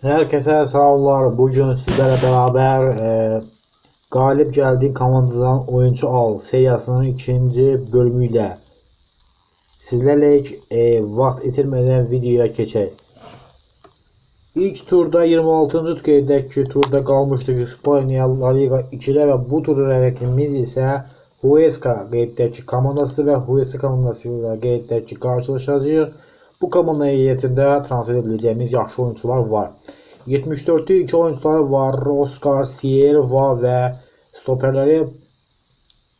Herkese selamlar. Bugün sizlerle beraber galip geldiğin komandadan oyuncu al seriyasının ikinci bölümüyle sizlerle vaxt itirmeden videoya geçelim. İlk turda 26-cı qeydəki turda qalmışdıq İspaniya La Liga 2-də və bu turda rəqibimiz isə Huesca qeyddəki komandası və Huesca komandası ilə qeyddəki qarşılaşacağıq. Bu komanda heyətində transfer ediləcəyimiz yaxşı oyuncular var. 74'te 2 oyuncular var. Oscar Sierva və stoperləri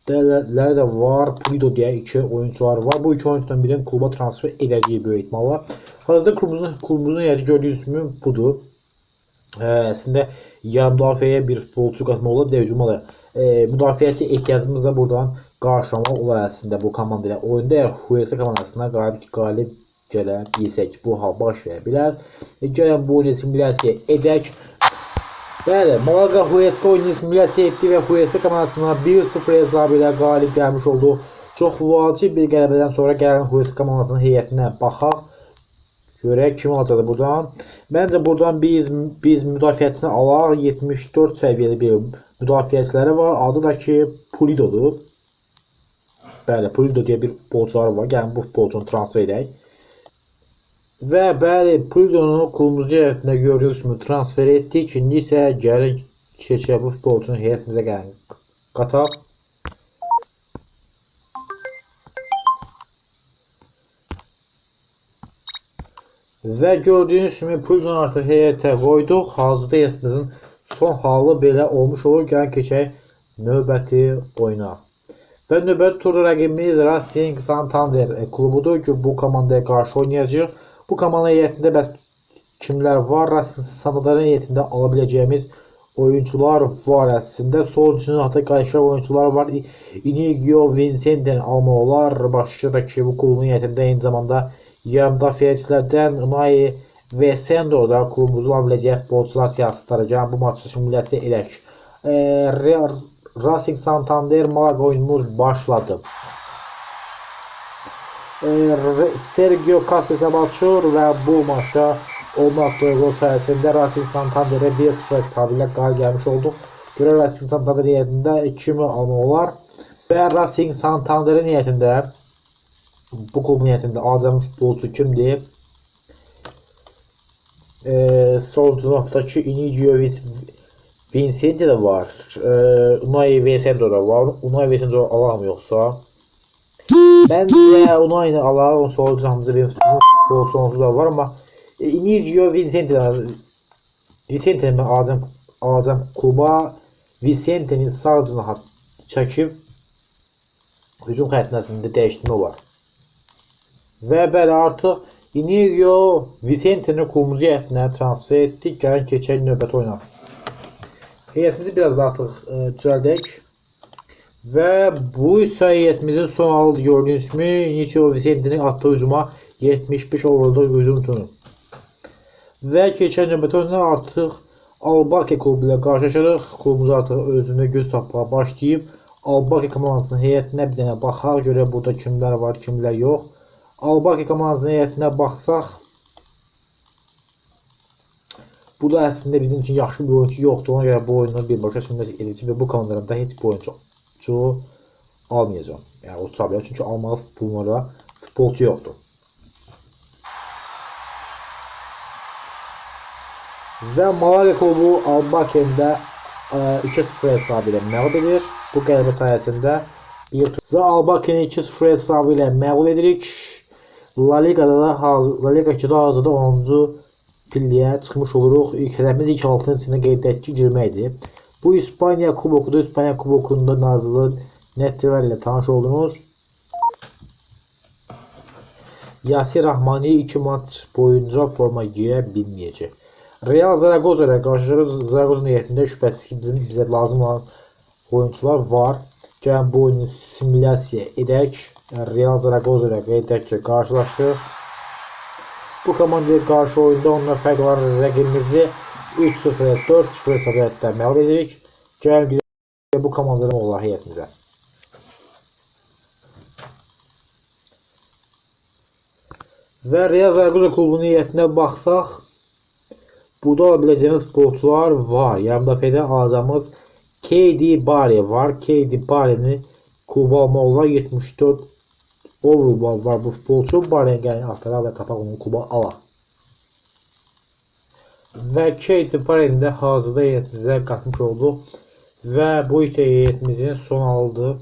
de var. Pulido diye 2 oyuncular var. Bu 2 oyuncudan birinin kluba transfer edeceği büyük ihtimalle. Hazırda klubumuzun heyəti gördüyünüz kimi budur. Əslində yarım müdafiəyə bir futbolçu qatmaq olar, hücuma da. Müdafiəçi ehtiyacımız da buradan qarşılamaq olar əslində bu komanda ilə. Oyunda əgər Huesca komandasına qalib gələ bilsək, bu hal baş verə bilər. Gəlin bu oyunu simulyasiya edək. Bəli, Malaga Huesca oyunu simulyasiya etdi və Huesca komandasına 1-0 hesabı ilə qalib gəlmiş oldu. Çox vacib bir qələbədən sonra gəlin Huesca komandasının heyətinə baxaq. Görək kim alacaqdır buradan. Məncə buradan biz müdafiəçisini alaq. 74 səviyyəli bir müdafiəçiləri var. Adı da ki Pulido'dur. Bəli, Pulido deyə bir futbolçular var. Gəlin bu futbolçunu transfer edək. Və bəli, Pulido'nu klubumuzun heyətində gördüyünüz kimi transfer etdik. İndi isə gəlin keçək bu futbolçunu heyətimizə gəlin qataq. Və gördüyünüz kimi Pulido'nu artıq heyətə qoyduq. Hazırda heyətimizin son halı belə olmuş olur. Gəlin keçək növbəti oyuna. Və növbəti turda rəqibimiz Racing Santander klubudur ki, bu komandaya qarşı oynayacaq. Bu komanda heyətində bəs kimlər var? Racing Santander'in heyətində ala biləcəyimiz oyuncular var əslində. Sol üçün hatta qarşı oyuncular var. Inigo Vincente'ni almaq olar. Başqa da ki, bu klubun heyətində eyni zamanda yarım müdafiəçilərdən Unai və Sendo da klubumuzun ala biləcəyi futbolçular siyasətləri. Gəlin bu maçı simulyasiya edək. Racing Santander Malaga oyunumuz başladı. Sergio Casas açır və bu maça onun attığı gol sayəsində Racing Santander'e 1-0 hesabıyla qalib gəlmiş olduq. Görə Racing Santander niyətində kimi almaq olar. Və Racing Santander'in niyətində bu klubun niyətində alacağımız futbolcu kimdir? Solcu noktaçı Inigo Vincente de var. Unai Vicente da var. Unai Vicente alalım yoksa. Bence Unai'ni alalım. Solcu hamza bir futbolcu onsuz da var ama Inigo Vicente'ni ben alacağım kluba. Vicente'nin sağcını çəkib hücum xəttəsində dəyişdirmə var. Və bəli artıq Inigo Vicente'ni klubumuzun heyətinə transfer etdik. Gəlin keçək növbəti oyuna. Heyətimizi biraz da artıq düzəldək. Və bu isə heyətimizin son halı gördüyünüz kimi Inigo Vicente'nin attığı hücuma 75 overall'da hücum üçün. Və keçən növbəti oyuna artıq Albake klubu ilə qarşılaşırıq. Klubumuz artıq özünə göz tapmağa başlayıb. Albake komandasının heyətinə bir dənə baxaq. Görə burada kimlər var, kimlər yox. Albake komandasının heyətinə baxsaq, bu da əslində bizim üçün yaxşı bir oyuncu yoxdur. Ona görə bu oyunu birbaşa simulyasiya edəcəm və bu komandalarında heç bir oyuncu almayacağım. Yəni o tabiə çünki almalı bunlara futbolçu yoxdur. Və Malaga klubu Albake'ndə 2-0 hesabı ilə məğlub edir. Bu qələbə sayəsində və Albake'ni 2-0 hesabı ilə məğlub edirik. La Liga'da da hazırda 10-cu pilliyə çıxmış oluruq. Hədəfimiz ilk 6-nın içində qeydiyyatçı girməkdir. Bu İspaniya kubokudur. İspaniya kubokunda nazılı nəticələr ilə tanış oldunuz. Yasir Rahmani 2 maç boyunca forma giyə bilməyəcək. Real Zaragoza ilə qarşılaşırıq. Zaragoza heyətində şübhəsiz ki bizə lazım olan oyuncular var. Gəlin bu oyunu simulyasiya edək. Real Zaragoza ilə qeydiyyatçı qarşılaşdıq. Bu komandaya qarşı oyunda onunla fərq olan rəqibimizi 3-0, 4-0 hesabıyla məğlub edirik. Gəlin bu komandadan olar heyətimizə. Və Real Zaragoza klubunun heyətinə baxsaq, Burada olabileceğimiz futbolcular var. Yarım müdafiədə alacağımız KD Barry var. KD Barry'nin klubu alma olar 74 overall var bu futbolcu. Barry'e gəlin atara və tapaq onu kluba alaq. Və KD Barry'ni də hazırda heyətimizə qatmış olduq. Və bu isə heyətimizin son halıdır.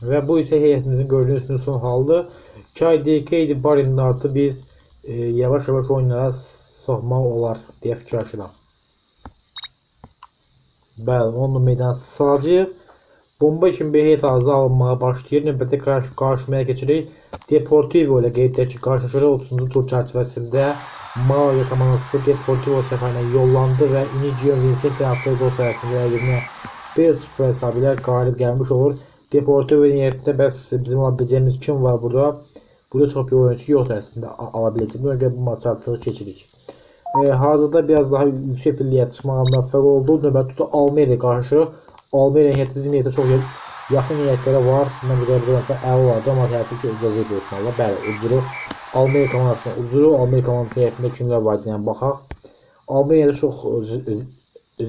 Və bu isə heyətimizin gördüyünüz son halıdır. KD Barry'nin artı biz yavaş-yavaş oyunlara soxmaq olar deyə fikirləşirəm. Bəli, onu meydana salacağıq. Bomba kimi bir heyət hazır alınmağa başlayır. Növbəti qarşımaya keçirik. Deportivo ilə qeydlər ki, qarşılaşırıq 30-cu tur çərçivəsində. Malaga komandası Deportivo səfərinə yollandı və Inigo Vicente atdığı gol sayəsində rəqibinə 1-0 hesabı ilə qalib gəlmiş olur. Deportivo niyyətində bəs bizim alabiləcəyimiz kim var burada? Burada çox bir oyuncu yoxdur əslində alabiləcəyimiz. Ona görə bu maçı artıq keçirik. Hazırda biraz daha yüksək birliyə çıxmağa müvəffəq oldu. Növbəti turda Almeriya qarşılaşırıq. Almeriya niyyəti bizim niyyətə çox yaxın niyyətlərə var. Məncə qəbuldansa əla olardı, amma təəssüf ki, udacaq böyük ihtimalle. Bəli, ucuru Almeriya komandasına ucuru. Almeriya komandası heyətində kimlər var deyən baxaq. Almeriyada çox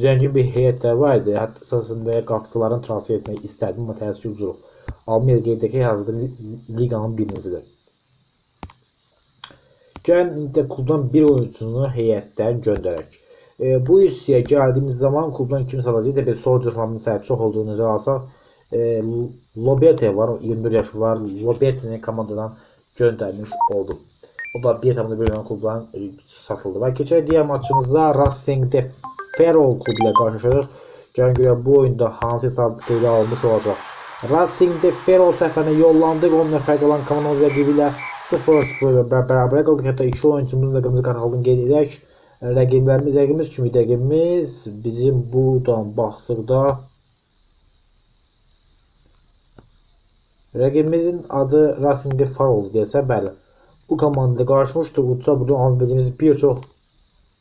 zəngin bir heyətlər var idi. Hətta əsasında qapıçıların transfer etmək istərdim, amma təəssüf ki, ucuru. Almeriya qeydəki hazırda liqanın birincisidir. Gəlin indi klubdan bir oyuncunu heyətdən göndərək. Bu hissəyə gəldiyimiz zaman klubdan kim salacaq? Bir soldier family sahib çox olduğunu necə alsaq. Lobete var, 24 yaşı var. Lobete'ni komandadan göndərmiş oldu. O da 1,1 klubdan satıldı. Və keçək digər maçımızda Racing de Ferrol klubu ilə qarşılaşırıq. Gəlin görək bu oyunda hansı hesab qeydə alınmış olacaq. Racing de Ferrol səfərinə yollandıq. 10 nəfər qalan komandamız rəqibi ilə 0-0 bərabərə qaldıq. Hətta 2 oyuncumuzun da qırmızı kart aldığını qeyd edək. Rəqibimiz kimi rəqibimiz bizim buradan baxdıqda rəqibimizin adı Racing de Ferrol desə, bəli. Bu komandada qarşılaşmışdır. Udsa buradan alabiləcəyimiz bir çox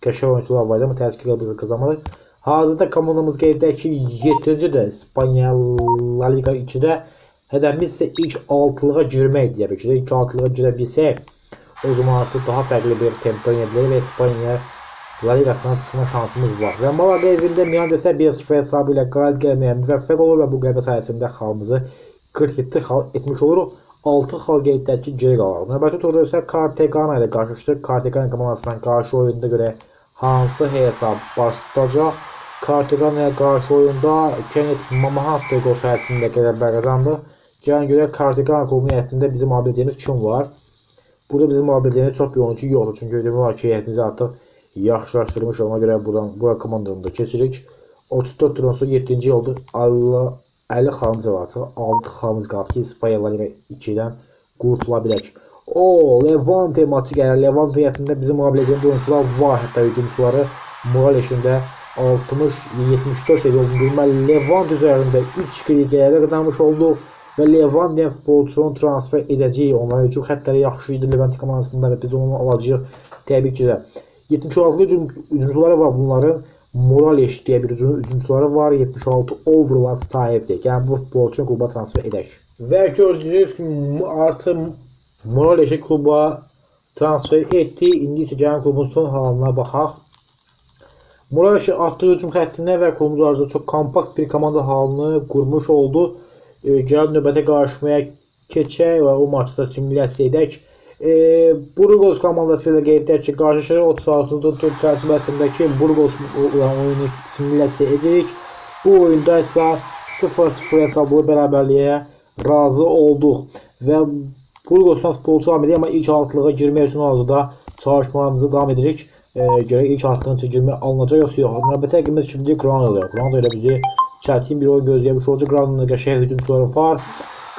qəşəng oyuncular var, amma təəssüf ki, biz qazanmadıq. Hazırda komandamız qeyd edək ki, 7-cidir İspanya La Liga 2-də. Hədəfimiz isə ilk 6-lığa girmək deyə bilir. İlk 6-lığa girə bilsək, o zaman artıq daha fərqli bir tempdə oynaya bilərik və İspanya La Ligasına çıxma şansımız var. Və Malaga evində Milan desə 1-0 hesabı ilə qalib gəlməyə müvəffəq olur və bu qələbə sayəsində xalımızı 47 xal etmiş oluruq. 6 xal qeydlər ki, geri qalaq. Növbəti turda isə Cartagena ilə qarşılaşdıq. Cartagena komandasından qarşı oyunda görə hansı hesab başlayacaq? Cartagena ilə qarşı oyunda Kenneth Mamahatto gol sayəsində qələbə qazandı. Gəlin görək Cartagena klubunun heyətində bizim alabiləcəyimiz kim var? Burada bizim alabiləcəyimiz çox bir oyuncu yoxdur. Çünki demək olar ki, heyətimizi artıq yaxşılaşdırmış, ona görə bura komandanı da keçirik. 34 turdan sonra 7-ci oldu. 50 xalımız var artıq. 6 xalımız qalıb ki, İspanya La Liga 2-dən qurtula bilək. Levante maçı gəlir. Levante heyətində bizim alabiləcəyimiz oyuncular var. Hətta hücumçuları Morales'in də 60-74 səviyyə olduğunu Levante üzərində 3 qeydiyyədə qazanmış olduq. Və Levante futbolçunu transfer edəcəyik. Onların hücum xəttləri yaxşı idi Levante komandasında və biz onu alacağıq təbii ki də. 76 hücumçuları var bunların. Morales deyə bir hücumçuları var. 76 overall sahibdir. Yəni bu futbolçunu kluba transfer edək. Və gördüyünüz kimi artıq Morales'i kluba transfer etdi. İndi isə gəlin klubun son halına baxaq. Morales'i atdığı hücum xəttinə və klubumuz arasında çox kompakt bir komanda halını qurmuş oldu. Gəlin növbətə qarşılaşmaya keçək və o maçda simulyasiya edək. Burgos komandası ilə qeyd edək ki, qarşılaşırıq 36-cı tur çərçivəsindəki Burgos oyunu simulyasiya edirik. Bu oyunda isə 0-0 hesablı bərabərliyə razı olduq və Burgosdan futbolçu almalıyıq, amma ilk altılığa girmək üçün orada çalışmalarımızı davam edirik. Görək ilk altılığın üçün girmək alınacaq yoxsa yox. Növbəti rəqibimiz kimdir? Granada. Granada ilə bizi çətin bir oyun gözləmiş olacaq. Granada'nın qəşəng hücumçuları var.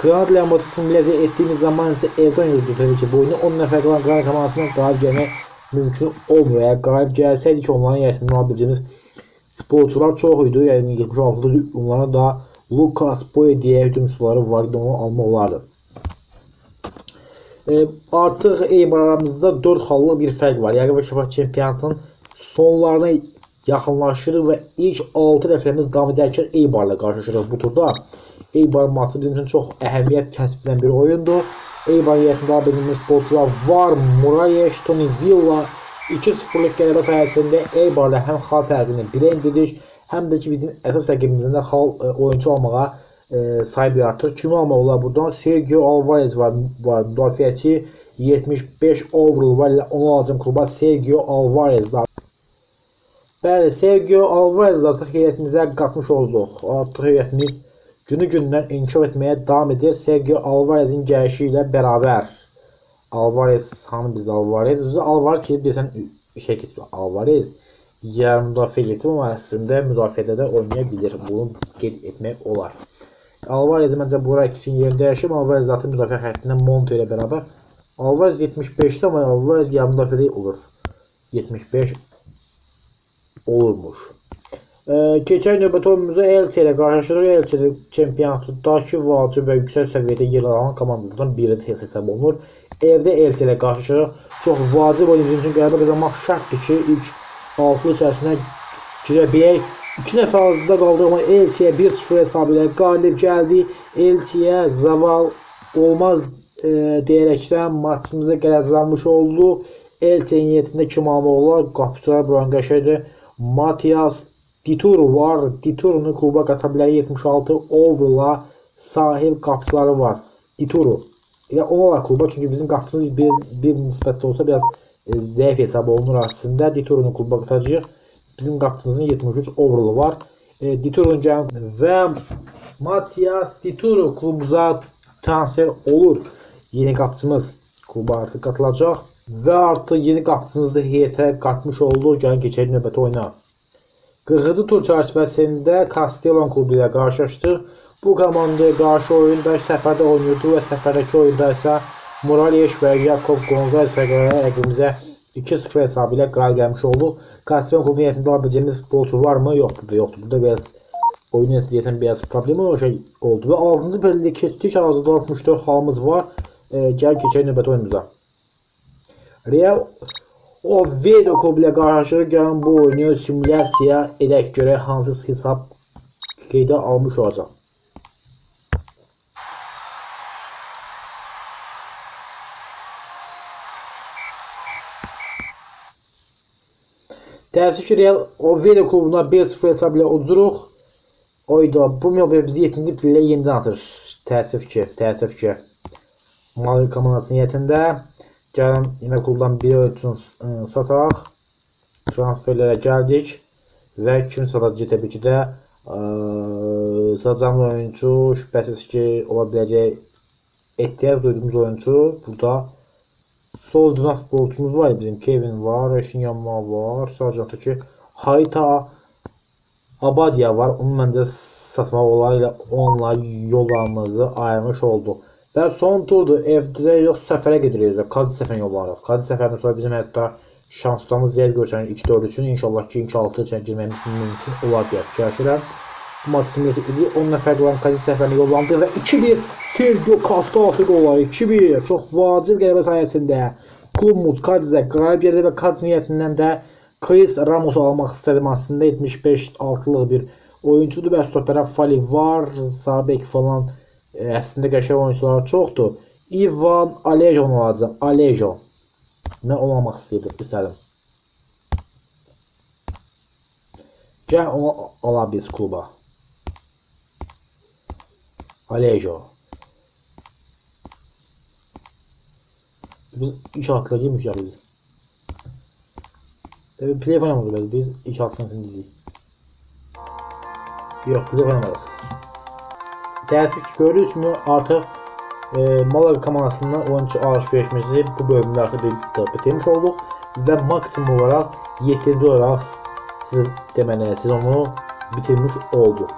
Granada ilə maçı simulyasiya etdiyimiz zaman isə Elton yurdu təbii ki, bu oyunu 10 nəfər qalan Granada komandasından qalib gəlmək mümkün olmuyor. Əgər qalib gəlsəydi ki, onların heyətində alabiləcəyimiz futbolçular çox idi. Yəni 76-da onlara da Lucas Boye deyə hücumçuları var idi, onu almaq olardı. Artıq Eibar aramızda 4 xallı bir fərq var. Yəni Şafaq çempionatının sonlarına yaxınlaşırıq və ilk 6 nəfərimiz davam edərkən Eibarla qarşılaşırıq bu turda. Eibar maçı bizim üçün çox əhəmiyyət kəsb edən bir oyundur. Eibar heyətində bildiğimiz futbolçular var. Moraes, Tony Villa, 2-0'lık qələbə sayəsində Eibar'la həm xal fərqini 1-ə indirdik, həm də ki bizim əsas rəqibimizin də xal oyuncu almağa sahibi artıq. Kimi almaq olar buradan? Sergio Alvarez var müdafiəçi, 75 overall var, ilə onu alacağım kluba. Sergio Alvarez da. Bəli, Sergio Alvarez da artıq heyətimizə qatmış olduq. Artıq heyətimiz günü-gündən inkişaf etməyə davam edir. Sergio Alvarez'in gəlişi ilə bərabər. Alvarez, hanı bizdə Alvarez? Bizdə Alvarez ki, desən şey keçir. Alvarez yarım müdafiə getir, amma əslində müdafiədə də oynaya bilir. Bunu qeyd etmək olar. Alvarez'i məncə bura üçün yerdə dəyişim. Alvarez zaten müdafiə xəttindən Monte ilə bərabər. Alvarez 75'də, amma Alvarez yarım müdafiədə olur. 75 olurmuş. Keçən növbəti oyunumuzu Elche ilə qarşılaşdırır. Elche çempionatdakı vacib və yüksək səviyyədə yer alan komandalardan biri hesab olunur. Evdə Elche ilə qarşılaşdırır. Çox vacib oyun bizim üçün qələbə qazanmaq şərtdir ki, ilk 6 içərisinə girə bilək. 2 nəfər azlıqda qaldı, amma Elche'yə 1-0 hesabı ilə qalib gəldi. Elche'yə zaval olmaz deyərəkdən maçımızda qələbələnmiş oldu. Elche'nin niyyətində kim almaq olar? Qapıçılar buranın qəşəngdir. Matias Dituro var. Dituro'nun kluba qata bilər, 76 overall'a sahib qapıçıları var. Dituro. Ya o olar kluba, çünki bizim qapıçımız bir nisbətdə olsa biraz zəif hesab olunur aslında. Dituro'nun kluba qatacağıq. Bizim qapıçımızın 73 overall'ı var. Dituro'nun gəlin və Matias Dituro klubumuza transfer olur. Yeni qapıçımız kluba artıq qatılacaq və artıq yeni qapıçımız da heyətə qatmış oldu. Gəlin keçək növbəti oyuna. 40-cı tur çərçivəsində Castellon klubu ilə qarşılaşdıq. Bu komandaya qarşı oyunda səfərdə oynayırdı və səfərdəki oyunda isə Morales və Jakob Gonzalez rəqibimizə 2-0 hesabı ilə qalib gəlmiş olduq. Castellon klubu niyyətində alabiləcəyimiz futbolçu var mı? Yoxdur. Burada biraz oyun deyəsən biraz problem oldu və 6-cı belirli keçdik. Hazırda 64 halımız var. Gəl keçək növbəti oyunumuza. Real Oviedo klubu ilə qarşılaşdırır. Gəlin bu oyunu simulyasiya edək görək hansı hesab qeydə almış olacaq. Təəssüf ki, Real Oviedo klubuna 1-0 hesab ilə uduruq. Oyda bu mübarizə bizi 7-ci pillə yenidən atır. Təəssüf ki. Malaga komandasının niyyətində. Gəlin yine klubdan bir oyunçunu sataq. Transferlərə gəldik. Və kimi satacaq təbii ki də satacağımız oyuncu şübhəsiz ki ola biləcək ehtiyac duyduğumuz oyuncu. Burada sol cinah futbolçumuz var. Bizim Kevin var, Reşinyanma var. Sadəcə ki Hayta Abadia var. Onu məncə satmaq olar ilə onunla yollarımızı ayırmış olduq. Və son turdur. Evdə yox, səfərə gedirik. Kadiz səfərinə yollarıq. Kadiz səfərindən sonra bizim hətta şanslarımız ziyad görsənir 2-4 üçün. İnşallah ki 2-6 üçün girməyimiz mümkün olar deyə fikirləşirəm. Bu maç simülyasiya edirik. 10 nəfər olan Kadiz səfərinə yollandı və 2-1 Sergio Costa atıq olar. 2-1 çox vacib qələbə sayəsində klubumuz Kadizə qalib gəldi və Kadiz niyyətindən də Chris Ramos'u almaq istədim aslında. 75-6'lıq bir oyuncudur və stopera Fali var, Sabek falan. Əslində qəşəng oyuncular çoxdur. Ivan Alejo'nu alacağım. Alejo. Mən onu almaq istədim. Gəl onu ala biz kluba. Alejo. Biz iş atla girmiş ya biz. Play oynamadık biz. İş atla dedik. Yox, play oynamadık. Təəssüf ki görürsünüz artıq Malaga komandasından oyuncu alışverişimizi bu bölümdə artıq bitirmiş olduq və maksimum olaraq 7-ci olaraq sezonu bitirmiş olduq.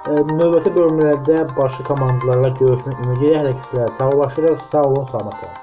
Növbəti bölümlərdə başqa komandalarla görüşmək ümidi ilə hər ikisilə sağollaşırıq. Sağ olun, salamat olun.